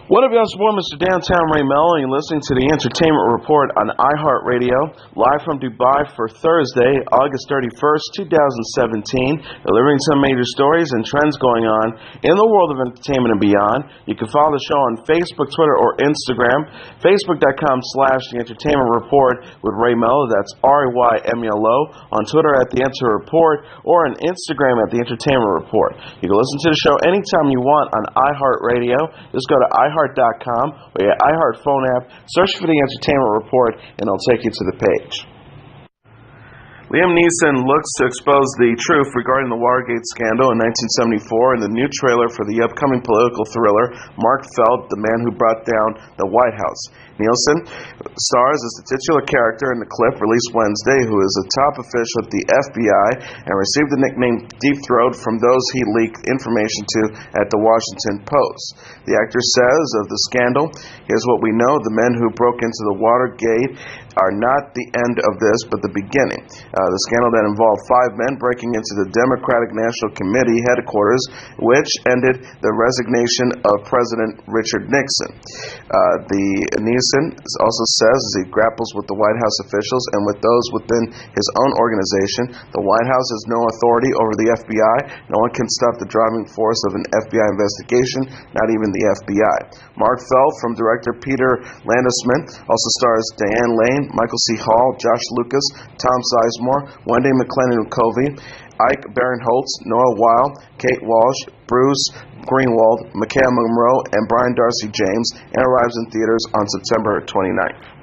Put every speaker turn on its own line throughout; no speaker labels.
What up, y'all? Support Mr. Downtown Ray Melo. You're listening to the Entertainment Report on iHeartRadio, live from Dubai for Thursday, August 31st, 2017, delivering some major stories and trends going on in the world of entertainment and beyond. You can follow the show on Facebook, Twitter, or Instagram. Facebook.com/The Entertainment Report with Ray Melo. That's RAYMELO. On Twitter at The Enter Report, or on Instagram at The Entertainment Report. You can listen to the show anytime you want on iHeartRadio. Just go to iHeart.com or your iHeart phone app, search for The Entertainment Report, and it'll take you to the page. Liam Neeson looks to expose the truth regarding the Watergate scandal in 1974 in the new trailer for the upcoming political thriller Mark Felt, The Man Who Brought Down the White House. Nielsen stars as the titular character in the clip released Wednesday, who is a top official at the FBI and received the nickname Deep Throat from those he leaked information to at the Washington Post. The actor says of the scandal, "Here's what we know. The men who broke into the Watergate are not the end of this, but the beginning." The scandal that involved 5 men breaking into the Democratic National Committee headquarters, which ended the resignation of President Richard Nixon. The Neeson also says, as he grapples with the White House officials and with those within his own organization, the White House has no authority over the FBI. No one can stop the driving force of an FBI investigation, not even the FBI. Mark Felt, from director Peter Landesman, also stars Diane Lane, Michael C. Hall, Josh Lucas, Tom Sizemore, Wendy McLennan-Covey, Ike Barinholtz, Noah Weil, Kate Walsh, Bruce Greenwald, Mikhail Monroe, and Brian Darcy James, and arrives in theaters on September 29th.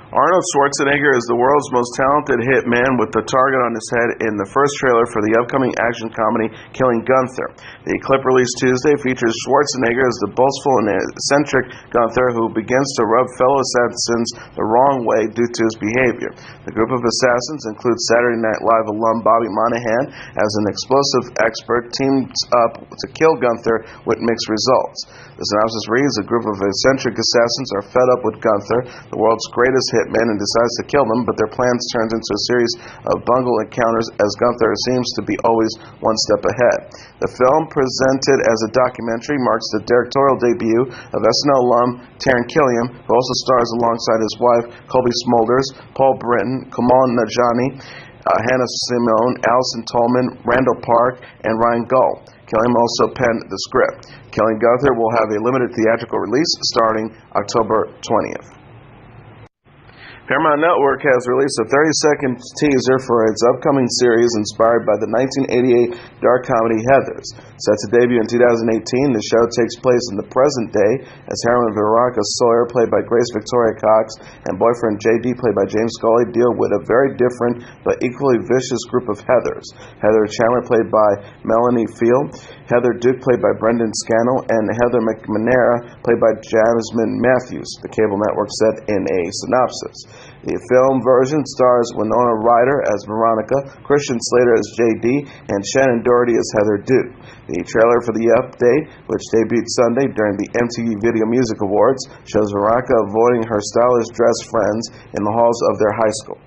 Arnold Schwarzenegger is the world's most talented hitman with the target on his head in the first trailer for the upcoming action comedy Killing Gunther. The clip released Tuesday features Schwarzenegger as the boastful and eccentric Gunther who begins to rub fellow assassins the wrong way due to his behavior. The group of assassins includes Saturday Night Live alum Bobby Monahan as an explosive expert teams up to kill Gunther with mixed results. The synopsis reads, a group of eccentric assassins are fed up with Gunther, the world's greatest hitman, and decides to kill them, but their plans turns into a series of bungled encounters as Gunther seems to be always one step ahead. The film, presented as a documentary, marks the directorial debut of SNL alum Taron Killam, who also stars alongside his wife Colby Smulders, Paul Britton, Kamal Najani, Hannah Simone, Allison Tolman, Randall Park, and Ryan Gull. Killam also penned the script. Killing Gunther will have a limited theatrical release starting October 20th. Paramount Network has released a 30-second teaser for its upcoming series inspired by the 1988 dark comedy Heathers. Set to debut in 2018, the show takes place in the present day as heroine Veronica Sawyer, played by Grace Victoria Cox, and boyfriend J.D., played by James Scully, deal with a very different but equally vicious group of Heathers. Heather Chandler, played by Melanie Field, Heather Duke, played by Brendan Scannell, and Heather McNamara, played by Jasmine Matthews, the cable network said in a synopsis. The film version stars Winona Ryder as Veronica, Christian Slater as J.D., and Shannon Doherty as Heather Duke. The trailer for the update, which debuted Sunday during the MTV Video Music Awards, shows Veronica avoiding her stylish dress friends in the halls of their high school.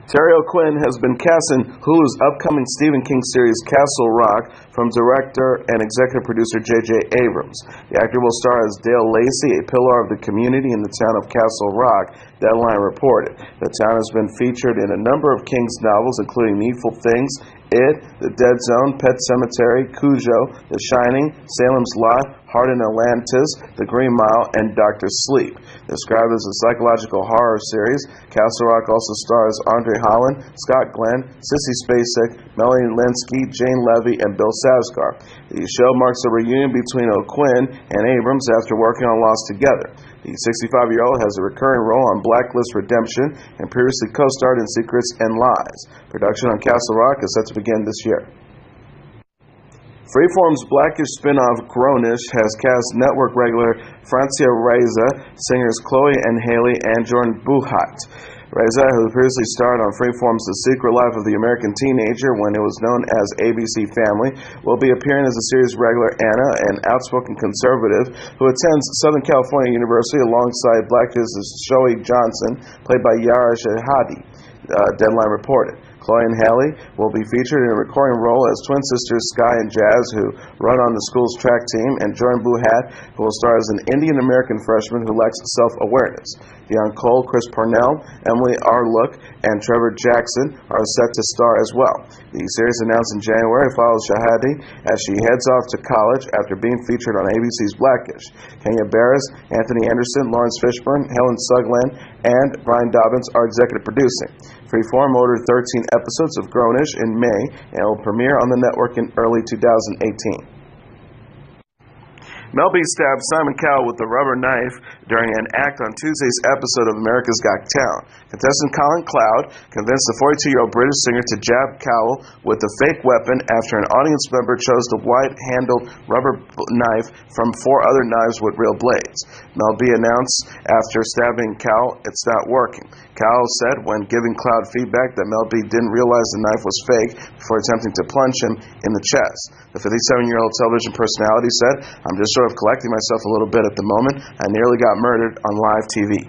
Terry O'Quinn has been cast in Hulu's upcoming Stephen King series Castle Rock from director and executive producer J.J. Abrams. The actor will star as Dale Lacey, a pillar of the community in the town of Castle Rock, Deadline reported. The town has been featured in a number of King's novels, including Needful Things, It, The Dead Zone, Pet Sematary, Cujo, The Shining, Salem's Lot, Heart in Atlantis, The Green Mile, and Dr. Sleep. Described as a psychological horror series, Castle Rock also stars Andre Holland, Scott Glenn, Sissy Spacek, Melanie Linsky, Jane Levy, and Bill Skarsgård. The show marks a reunion between O'Quinn and Abrams after working on Lost together. The 65-year-old has a recurring role on Blacklist Redemption and previously co-starred in Secrets and Lies. Production on Castle Rock is set to begin this year. Freeform's Blackish spin-off Grownish has cast network regular Francia Reza, singers Chloe and Haley, and Jordan Buhat. Reza, who previously starred on Freeform's The Secret Life of the American Teenager when it was known as ABC Family, will be appearing as the series regular Anna, an outspoken conservative who attends Southern California University alongside Blackish's Shoei Johnson, played by Yara Shahadi. Deadline reported. Chloe and Haley will be featured in a recurring role as twin sisters Sky and Jazz, who run on the school's track team, and Jordan Buhat, who will star as an Indian-American freshman who lacks self-awareness. Dion Cole, Chris Parnell, Emily Arlook, and Trevor Jackson are set to star as well. The series, announced in January, follows Shahadi as she heads off to college after being featured on ABC's Blackish. Kenya Barris, Anthony Anderson, Lawrence Fishburne, Helen Sugland, and Brian Dobbins are executive producing. Freeform ordered 13 episodes of Grownish in May and will premiere on the network in early 2018. Mel B stabbed Simon Cowell with a rubber knife during an act on Tuesday's episode of America's Got Talent. Contestant Colin Cloud convinced the 42-year-old British singer to jab Cowell with a fake weapon after an audience member chose the white-handled rubber knife from 4 other knives with real blades. Mel B announced after stabbing Cowell, "It's not working." Cowell said when giving Cloud feedback that Mel B didn't realize the knife was fake before attempting to plunge him in the chest. The 57-year-old television personality said, "I'm just sort of collecting myself a little bit at the moment. I nearly got murdered on live TV."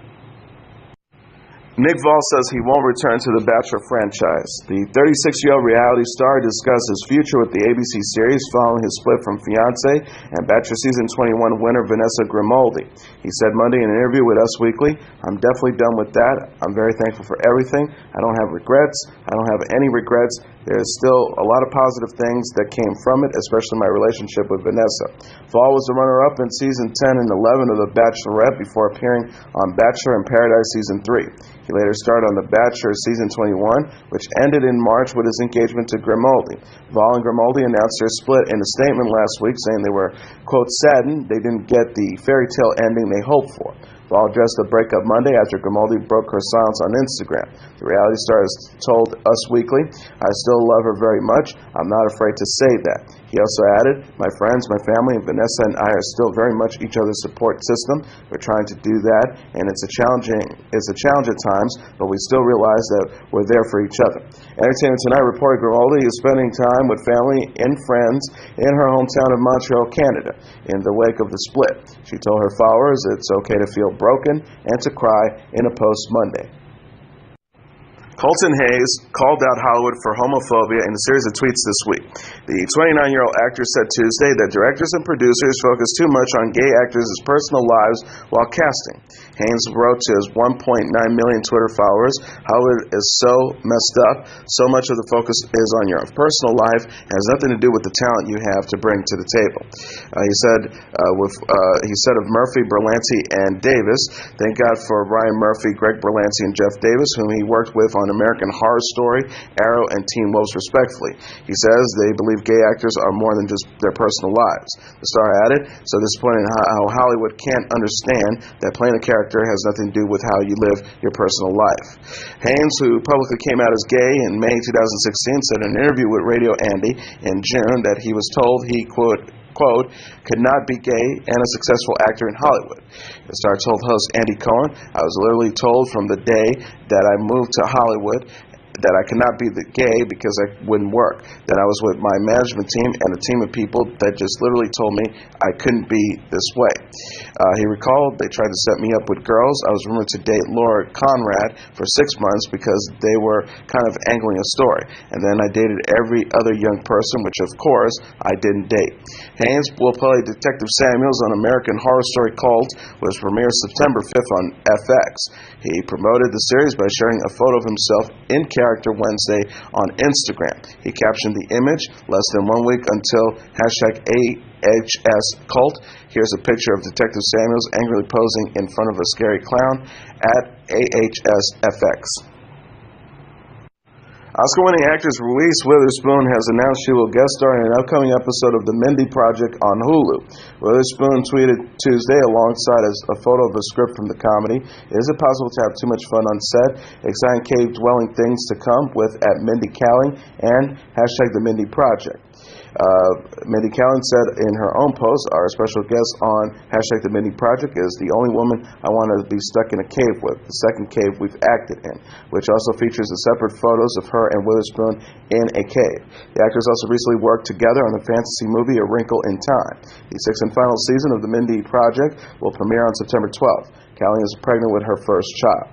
Nick Vall says he won't return to the Bachelor franchise. The 36-year-old reality star discussed his future with the ABC series following his split from fiancée and Bachelor Season 21 winner Vanessa Grimaldi. He said Monday in an interview with Us Weekly, "I'm definitely done with that. I'm very thankful for everything. I don't have regrets. I don't have any regrets. There's still a lot of positive things that came from it, especially my relationship with Vanessa." Vall was the runner-up in Season 10 and 11 of The Bachelorette before appearing on Bachelor in Paradise Season 3. He later starred on The Bachelor Season 21, which ended in March with his engagement to Grimaldi. Vall and Grimaldi announced their split in a statement last week, saying they were, quote, "saddened they didn't get the fairy tale ending they hoped for." Vall addressed the breakup Monday after Grimaldi broke her silence on Instagram. The reality star has told Us Weekly, "I still love her very much. I'm not afraid to say that." He also added, "My friends, my family, and Vanessa and I are still very much each other's support system. We're trying to do that, and it's a challenge at times, but we still realize that we're there for each other." Entertainment Tonight reported Grimaldi is spending time with family and friends in her hometown of Montreal, Canada, in the wake of the split. She told her followers it's okay to feel broken and to cry in a post Monday. Colton Hayes called out Hollywood for homophobia in a series of tweets this week. The 29-year-old actor said Tuesday that directors and producers focus too much on gay actors' personal lives while casting. Hayes wrote to his 1.9 million Twitter followers, "Hollywood is so messed up. So much of the focus is on your personal life. It has nothing to do with the talent you have to bring to the table." He said of Murphy, Berlanti, and Davis, "Thank God for Ryan Murphy, Greg Berlanti, and Jeff Davis, whom he worked with on American Horror Story, Arrow, and Teen Wolf, respectively." He says they believe gay actors are more than just their personal lives. The star added, "So disappointed how Hollywood can't understand that playing a character has nothing to do with how you live your personal life." Haynes, who publicly came out as gay in May 2016, said in an interview with Radio Andy in June that he was told he, quote, "could not be gay and a successful actor in Hollywood." The star told host Andy Cohen, "I was literally told from the day that I moved to Hollywood that I could not be the gay because I wouldn't work. That I was with my management team and a team of people that just literally told me I couldn't be this way." He recalled, "They tried to set me up with girls. I was rumored to date Laura Conrad for 6 months because they were kind of angling a story. And then I dated every other young person, which of course I didn't date." Haynes will play Detective Samuels on American Horror Story Cult, which premieres September 5th on FX. He promoted the series by sharing a photo of himself in character Wednesday on Instagram. He captioned the image, "Less than 1 week until #AHS Cult. Here's a picture of Detective Samuels angrily posing in front of a scary clown at AHSFX." Oscar-winning actress Reese Witherspoon has announced she will guest star in an upcoming episode of The Mindy Project on Hulu. Witherspoon tweeted Tuesday alongside a photo of a script from the comedy, "Is it possible to have too much fun on set? Exciting cave-dwelling things to come with at Mindy Kaling and #The Mindy Project." Mindy Kaling said in her own post, "Our special guest on #The Mindy Project is the only woman I want to be stuck in a cave with, the second cave we've acted in," which also features the separate photos of her and Witherspoon in a cave. The actors also recently worked together on the fantasy movie A Wrinkle in Time. The 6th and final season of The Mindy Project will premiere on September 12th. Kaling is pregnant with her first child.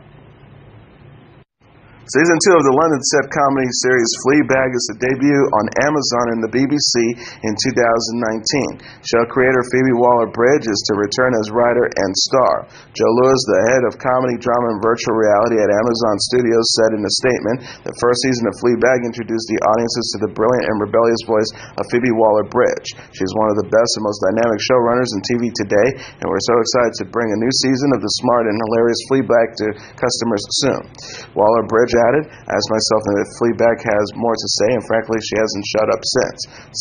Season 2 of the London-set comedy series Fleabag is to debut on Amazon and the BBC in 2019. Show creator Phoebe Waller-Bridge is to return as writer and star. Joe Lewis, the head of comedy, drama, and virtual reality at Amazon Studios, said in a statement, the first season of Fleabag introduced the audiences to the brilliant and rebellious voice of Phoebe Waller-Bridge. She's one of the best and most dynamic showrunners in TV today, and we're so excited to bring a new season of the smart and hilarious Fleabag to customers soon. Waller-Bridge added, I asked myself if Fleabag has more to say, and frankly, she hasn't shut up since.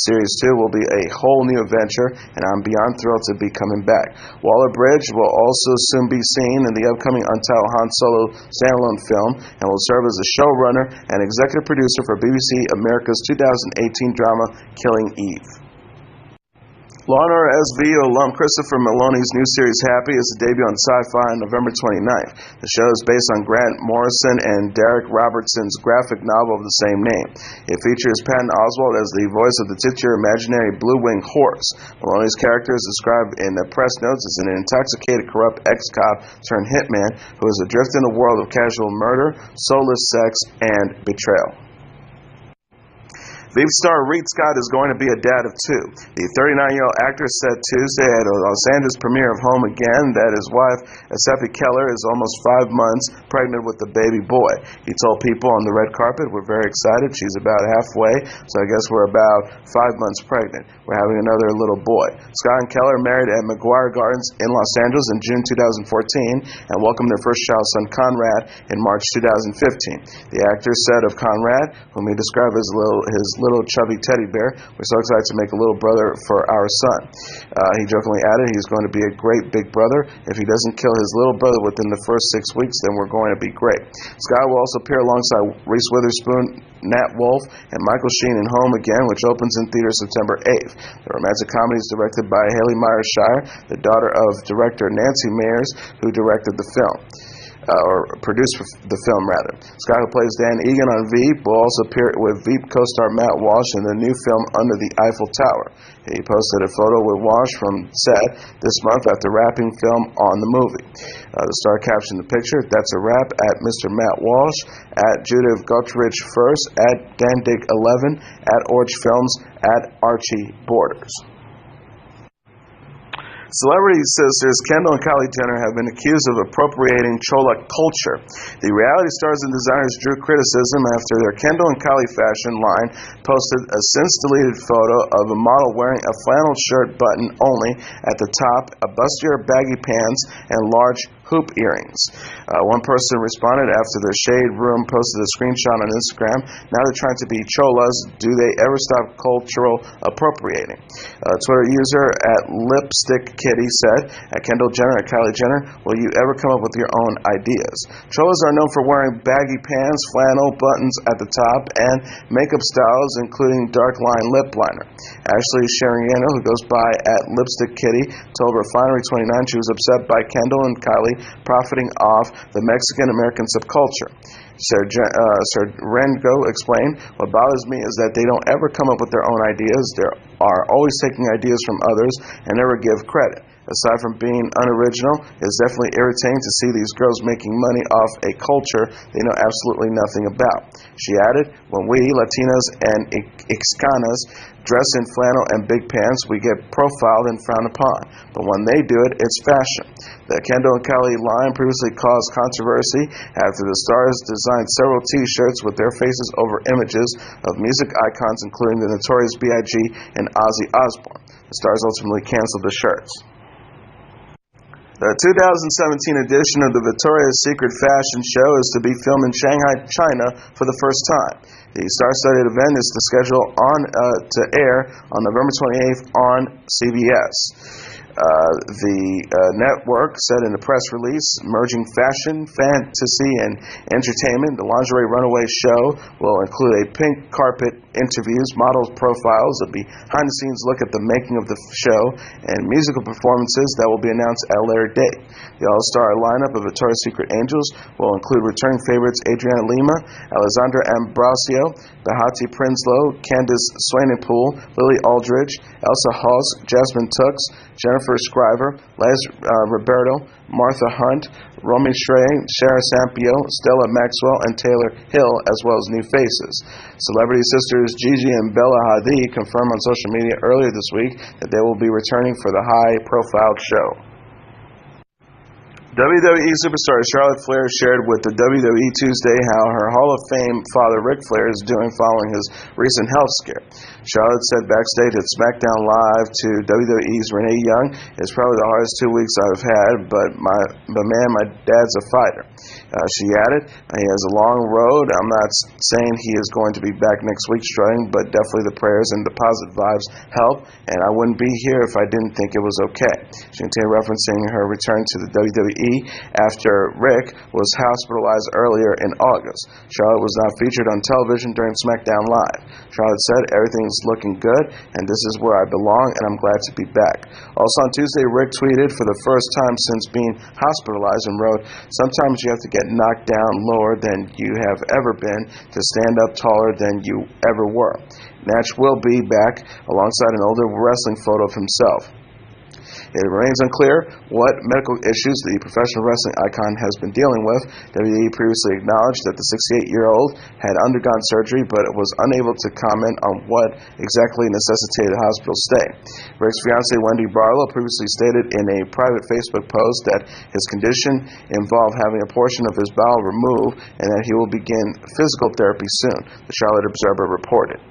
Series 2 will be a whole new adventure, and I'm beyond thrilled to be coming back. Waller-Bridge will also soon be seen in the upcoming Untitled Han Solo standalone film, and will serve as a showrunner and executive producer for BBC America's 2018 drama Killing Eve. Law & Order SVU alum Christopher Meloni's new series Happy is to debut on Sci-Fi on November 29th. The show is based on Grant Morrison and Derek Robertson's graphic novel of the same name. It features Patton Oswalt as the voice of the titular imaginary blue-winged horse. Meloni's character is described in the press notes as an intoxicated, corrupt ex-cop turned hitman who is adrift in a world of casual murder, soulless sex, and betrayal. Veep star Reed Scott is going to be a dad of two. The 39-year-old actor said Tuesday at a Los Angeles premiere of Home Again that his wife, Asefi Keller, is almost 5 months pregnant with a baby boy. He told people on the red carpet, we're very excited. She's about halfway, so I guess we're about 5 months pregnant. We're having another little boy. Scott and Keller married at McGuire Gardens in Los Angeles in June 2014 and welcomed their first child, son Conrad, in March 2015. The actor said of Conrad, whom he described as his little chubby teddy bear, we're so excited to make a little brother for our son. He jokingly added he's going to be a great big brother. If he doesn't kill his little brother within the first 6 weeks, then we're going to be great. Scott will also appear alongside Reese Witherspoon, Nat Wolff, and Michael Sheen in Home Again, which opens in theaters September 8th. The romantic comedy is directed by Haley Myers-Shire, the daughter of director Nancy Meyers, who directed the film. Or produced the film, rather. Scott, who plays Dan Egan on Veep, will also appear with Veep co-star Matt Walsh in the new film Under the Eiffel Tower. He posted a photo with Walsh from set this month after wrapping film on the movie. The star captioned the picture, that's a wrap, at Mr. Matt Walsh, at Judith Guthridge First, at Dandig11, at Orch Films, at Archie Borders. Celebrity sisters Kendall and Kylie Jenner have been accused of appropriating Chola culture. The reality stars and designers drew criticism after their Kendall and Kylie fashion line posted a since-deleted photo of a model wearing a flannel shirt button only at the top, a bustier baggy pants, and large hoop earrings. One person responded after the Shade Room posted a screenshot on Instagram. Now they're trying to be cholas. Do they ever stop cultural appropriating? Twitter user at Lipstick Kitty said, at Kendall Jenner and Kylie Jenner, will you ever come up with your own ideas? Cholas are known for wearing baggy pants, flannel, buttons at the top, and makeup styles including dark line lip liner. Ashley Sheriano, who goes by at Lipstick Kitty, told Refinery 29 she was upset by Kendall and Kylie profiting off the Mexican-American subculture. Sir Rengo explained, what bothers me is that they don't ever come up with their own ideas. They are always taking ideas from others and never give credit. Aside from being unoriginal, it's definitely irritating to see these girls making money off a culture they know absolutely nothing about. She added, when we, Latinas and Ixcanas, dress in flannel and big pants, we get profiled and frowned upon. But when they do it, it's fashion. The Kendall and Kylie line previously caused controversy after the stars designed several t-shirts with their faces over images of music icons including the Notorious B.I.G. and Ozzy Osbourne. The stars ultimately canceled the shirts. The 2017 edition of the Victoria's Secret Fashion Show is to be filmed in Shanghai, China for the first time. The star-studded event is scheduled to air on November 28th on CBS. The network said in a press release, merging fashion, fantasy, and entertainment, the Lingerie Runaway show will include a pink carpet interviews, model profiles, a behind-the-scenes look at the making of the show, and musical performances that will be announced at a later date. The all-star lineup of Victoria's Secret Angels will include returning favorites Adriana Lima, Alessandra Ambrosio, Bahati Prinsloo, Candace Swanepoel, Lily Aldridge, Elsa Hoss, Jasmine Tooks, Jennifer Scriver, Les Roberto, Martha Hunt, Romy Schrey, Shara Sampio, Stella Maxwell, and Taylor Hill, as well as new faces. Celebrity sisters Gigi and Bella Hadid confirmed on social media earlier this week that they will be returning for the high-profile show. WWE superstar Charlotte Flair shared with the WWE Tuesday how her Hall of Fame father Ric Flair is doing following his recent health scare. Charlotte said backstage at SmackDown Live to WWE's Renee Young, "It's probably the hardest 2 weeks I've had, but man, my dad's a fighter." She added, "He has a long road. I'm not saying he is going to be back next week strutting, but definitely the prayers and the positive vibes help, and I wouldn't be here if I didn't think it was okay." She continued referencing her return to the WWE after Rick was hospitalized earlier in August. Charlotte was not featured on television during SmackDown Live. Charlotte said, "Everything's looking good, and this is where I belong, and I'm glad to be back." Also on Tuesday, Rick tweeted for the first time since being hospitalized and wrote, "Sometimes you have to get knocked down lower than you have ever been to stand up taller than you ever were." Nash will be back alongside an older wrestling photo of himself. It remains unclear what medical issues the professional wrestling icon has been dealing with. WWE previously acknowledged that the 68-year-old had undergone surgery, but was unable to comment on what exactly necessitated a hospital stay. Rick's fiancée Wendy Barlow previously stated in a private Facebook post that his condition involved having a portion of his bowel removed and that he will begin physical therapy soon, the Charlotte Observer reported.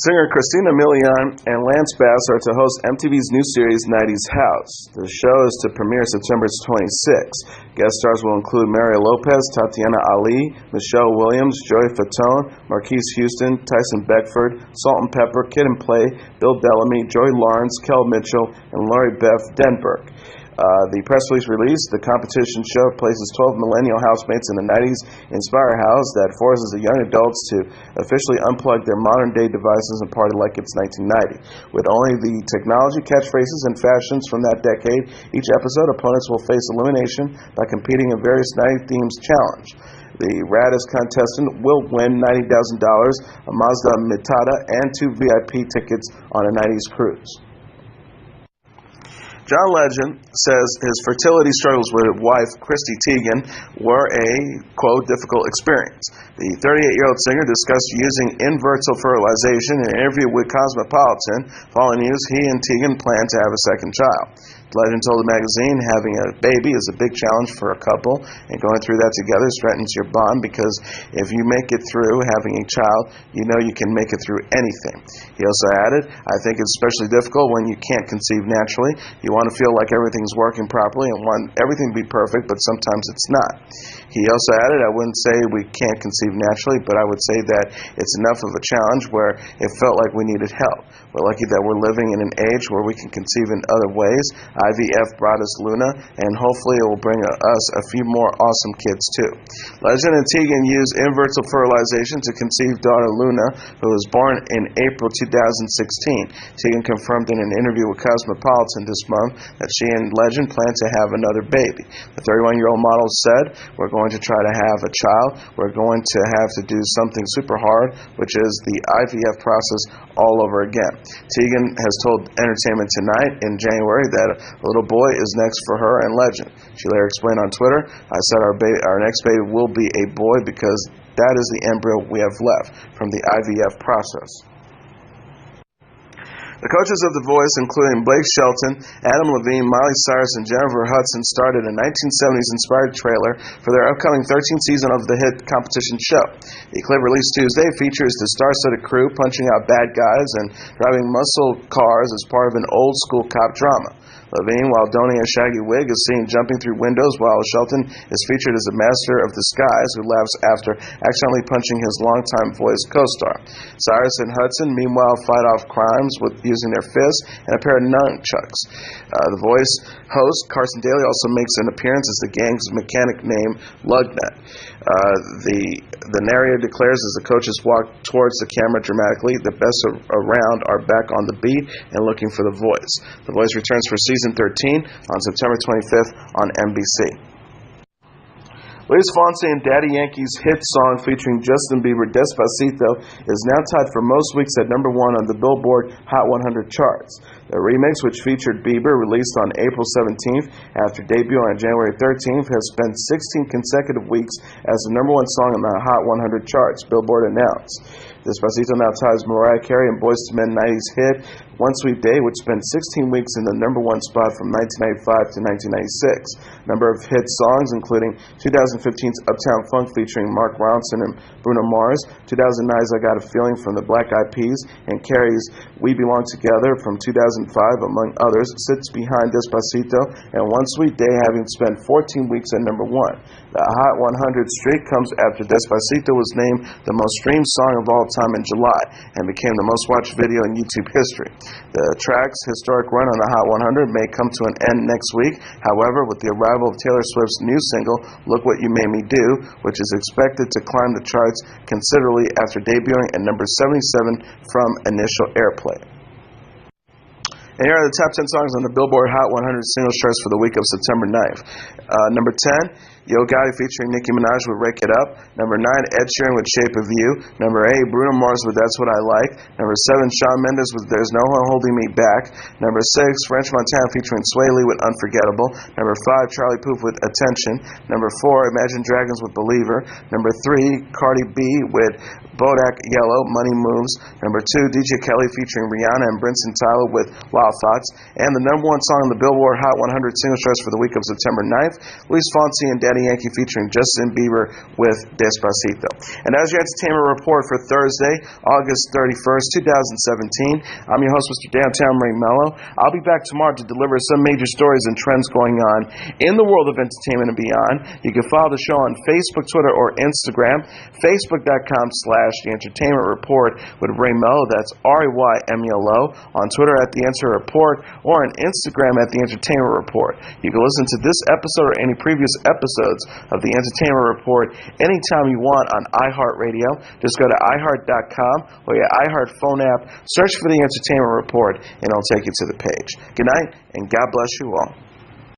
Singer Christina Milian and Lance Bass are to host MTV's new series, 90s House. The show is to premiere September 26. Guest stars will include Mario Lopez, Tatiana Ali, Michelle Williams, Joey Fatone, Marquise Houston, Tyson Beckford, Salt and Pepper, Kid and Play, Bill Bellamy, Joy Lawrence, Kel Mitchell, and Lori Beth Denberg. The press release released, the competition show places 12 millennial housemates in the 90s Inspire House that forces the young adults to officially unplug their modern-day devices and party like it's 1990. With only the technology, catchphrases, and fashions from that decade, each episode, opponents will face elimination by competing in various 90 themes challenge. The raddest contestant will win $90,000, a Mazda Miata, and 2 VIP tickets on a 90s cruise. John Legend says his fertility struggles with his wife, Chrissy Teigen, were a, quote, difficult experience. The 38-year-old singer discussed using in vitro fertilization in an interview with Cosmopolitan. Following news, he and Teigen plan to have a second child. Legend told the magazine having a baby is a big challenge for a couple, and going through that together strengthens your bond because if you make it through having a child, you know you can make it through anything. He also added, "I think it's especially difficult when you can't conceive naturally. You want to feel like everything's working properly and want everything to be perfect, but sometimes it's not." He also added, "I wouldn't say we can't conceive naturally, but I would say that it's enough of a challenge where it felt like we needed help. We're lucky that we're living in an age where we can conceive in other ways. IVF brought us Luna, and hopefully it will bring us a few more awesome kids too." Legend and Teigen used in vitro fertilization to conceive daughter Luna, who was born in April 2016. Teigen confirmed in an interview with Cosmopolitan this month that she and Legend plan to have another baby. The 31-year-old model said, "We're going to try to have a child. We're going to have to do something super hard, which is the IVF process all over again." Teigen has told Entertainment Tonight in January that a little boy is next for her and Legend. She later explained on Twitter, "I said our next baby will be a boy because that is the embryo we have left from the IVF process." The coaches of The Voice, including Blake Shelton, Adam Levine, Miley Cyrus, and Jennifer Hudson, started a 1970s-inspired trailer for their upcoming 13th season of the hit competition show. The clip released Tuesday features the star-studded crew punching out bad guys and driving muscle cars as part of an old-school cop drama. Levine, while donning a shaggy wig, is seen jumping through windows, while Shelton is featured as a master of disguise who laughs after accidentally punching his longtime Voice co-star. Cyrus and Hudson, meanwhile, fight off crimes with using their fists and a pair of nunchucks. The Voice host, Carson Daly, also makes an appearance as the gang's mechanic named Lugnut. The narrator declares as the coaches walk towards the camera dramatically, "The best around are back on the beat and looking for The Voice." The Voice returns for season 13 on September 25th on NBC. Luis Fonsi and Daddy Yankee's hit song featuring Justin Bieber, Despacito, is now tied for most weeks at #1 on the Billboard Hot 100 charts. The remix, which featured Bieber, released on April 17th after debuting on January 13th, has spent 16 consecutive weeks as the #1 song on the Hot 100 charts, Billboard announced. Despacito now ties Mariah Carey and Boyz II Men 90s hit One Sweet Day, which spent 16 weeks in the #1 spot from 1995 to 1996. Number of hit songs, including 2015's Uptown Funk featuring Mark Ronson and Bruno Mars, 2009's I Got a Feeling from the Black Eyed Peas, and Carey's We Belong Together from 2005, among others, sits behind Despacito and One Sweet Day, having spent 14 weeks at #1. The Hot 100 streak comes after Despacito was named the most streamed song of all time in July and became the most watched video in YouTube history. The track's historic run on the Hot 100 may come to an end next week. However, with the arrival of Taylor Swift's new single, Look What You Made Me Do, which is expected to climb the charts considerably after debuting at number 77 from initial airplay. And here are the top 10 songs on the Billboard Hot 100 singles charts for the week of September 9th. Number 10, Yo Gotti featuring Nicki Minaj with Rake It Up. Number 9, Ed Sheeran with Shape of You. Number 8, Bruno Mars with That's What I Like. Number 7, Shawn Mendes with There's No One Holding Me Back. Number 6, French Montana featuring Sway Lee with Unforgettable. Number 5, Charlie Puth with Attention. Number 4, Imagine Dragons with Believer. Number 3, Cardi B with Bodak Yellow, Money Moves. Number 2, DJ Kelly featuring Rihanna and Bryson Tiller with Wild Thoughts. And the #1 song on the Billboard Hot 100 singles charts for the week of September 9th, Luis Fonsi and Daddy Yankee featuring Justin Bieber with Despacito. And as your entertainment report for Thursday, August 31st, 2017, I'm your host, Mr. Downtown Ray Melo. I'll be back tomorrow to deliver some major stories and trends going on in the world of entertainment and beyond. You can follow the show on Facebook, Twitter, or Instagram. Facebook.com/The Entertainment Report with Ray Melo. That's RAYMELO. On Twitter at The Enter Report, or on Instagram at The Entertainment Report. You can listen to this episode or any previous episodes of The Entertainment Report anytime you want on iHeartRadio. Just go to iHeart.com or your iHeart phone app, search for The Entertainment Report, and it'll take you to the page. Good night, and God bless you all.